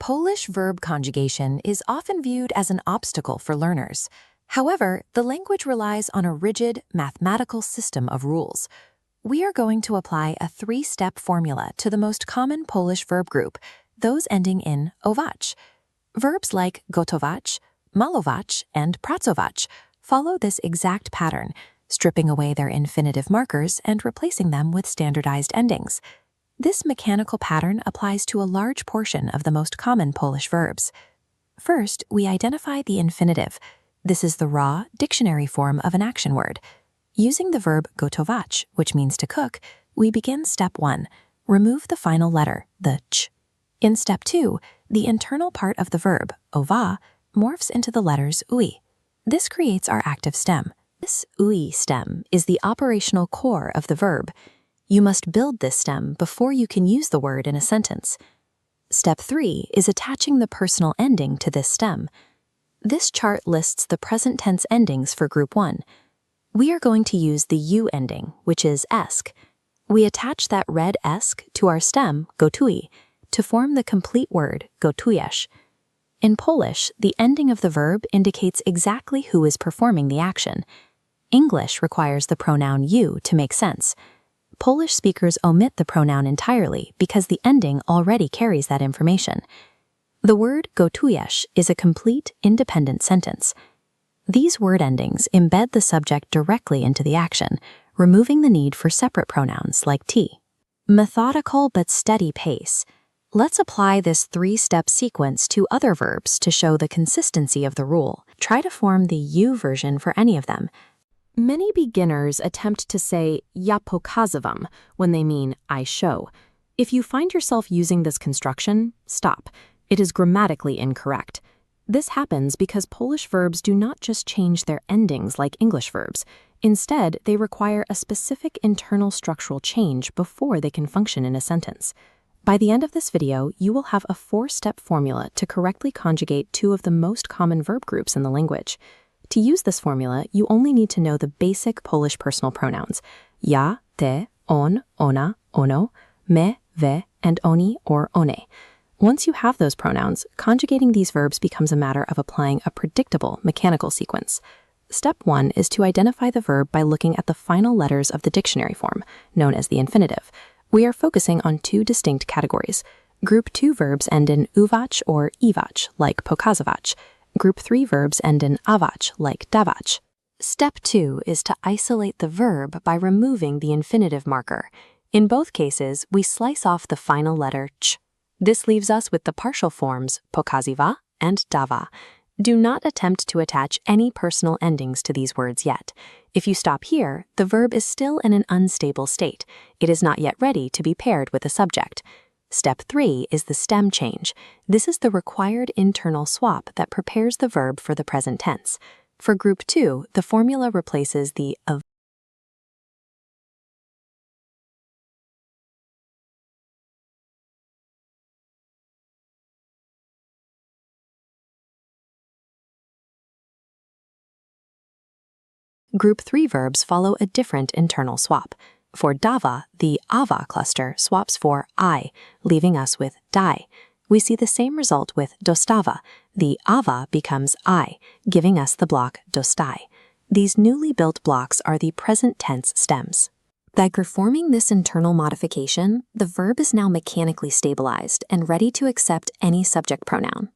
Polish verb conjugation is often viewed as an obstacle for learners. However, the language relies on a rigid, mathematical system of rules. We are going to apply a three-step formula to the most common Polish verb group, those ending in ować. Verbs like gotować, malować, and pracować follow this exact pattern, stripping away their infinitive markers and replacing them with standardized endings. This mechanical pattern applies to a large portion of the most common Polish verbs. First, we identify the infinitive. This is the raw, dictionary form of an action word. Using the verb gotować, which means to cook, we begin step 1. Remove the final letter, the ch. In step 2, the internal part of the verb, owa, morphs into the letters uj. This creates our active stem. This uj stem is the operational core of the verb. You must build this stem before you can use the word in a sentence. Step 3 is attaching the personal ending to this stem. This chart lists the present tense endings for Group 1. We are going to use the u ending, which is esk. We attach that red esk to our stem, gotui, to form the complete word, gotujesz. In Polish, the ending of the verb indicates exactly who is performing the action. English requires the pronoun you to make sense. Polish speakers omit the pronoun entirely because the ending already carries that information. The word gotujesz is a complete, independent sentence. These word endings embed the subject directly into the action, removing the need for separate pronouns like t. Methodical but steady pace. Let's apply this three-step sequence to other verbs to show the consistency of the rule. Try to form the you version for any of them. Many beginners attempt to say ja pokazywam when they mean I show. If you find yourself using this construction, stop. It is grammatically incorrect. This happens because Polish verbs do not just change their endings like English verbs. Instead, they require a specific internal structural change before they can function in a sentence. By the end of this video, you will have a 4-step formula to correctly conjugate two of the most common verb groups in the language. To use this formula, you only need to know the basic Polish personal pronouns, ja, te, on, ona, ono, me, we, and oni or one. Once you have those pronouns, conjugating these verbs becomes a matter of applying a predictable mechanical sequence. Step 1 is to identify the verb by looking at the final letters of the dictionary form, known as the infinitive. We are focusing on two distinct categories. Group 2 verbs end in uwać or iwać, like pokazywać. Group 3 verbs end in awać, like dawać. Step 2 is to isolate the verb by removing the infinitive marker. In both cases, we slice off the final letter ch. This leaves us with the partial forms pokazywa and dawa. Do not attempt to attach any personal endings to these words yet. If you stop here, the verb is still in an unstable state. It is not yet ready to be paired with a subject. Step 3 is the stem change. This is the required internal swap that prepares the verb for the present tense. For Group 2, the formula replaces the of. Group 3 verbs follow a different internal swap. For dawa, the ava cluster swaps for I, leaving us with dai. We see the same result with dostawa. The ava becomes I, giving us the block dostai. These newly built blocks are the present tense stems. By performing this internal modification, the verb is now mechanically stabilized and ready to accept any subject pronoun.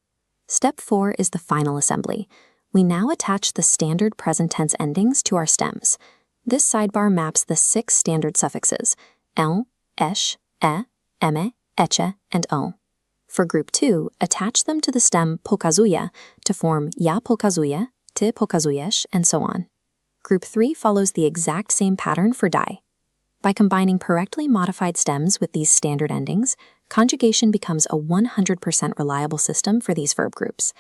Step 4 is the final assembly. We now attach the standard present tense endings to our stems. This sidebar maps the 6 standard suffixes, el, esh, eme, eche, and o. For Group 2, attach them to the stem pokazuje to form ja pokazuję, ty pokazujesz, and so on. Group 3 follows the exact same pattern for dai. By combining correctly modified stems with these standard endings, conjugation becomes a 100% reliable system for these verb groups.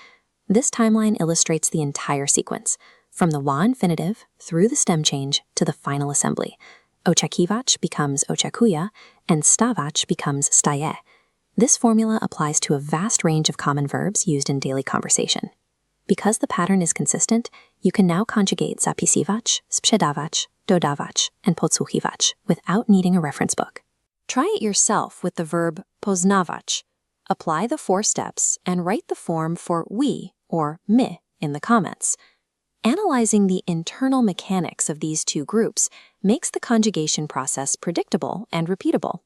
This timeline illustrates the entire sequence, from the wa infinitive through the stem change to the final assembly. Oczekiwać becomes oczekuję, and stawać becomes staje. This formula applies to a vast range of common verbs used in daily conversation. Because the pattern is consistent, you can now conjugate zapisywać, sprzedawać, dodawać, and podsłuchiwać without needing a reference book. Try it yourself with the verb poznawać. Apply the 4 steps and write the form for we or me in the comments. Analyzing the internal mechanics of these two groups makes the conjugation process predictable and repeatable.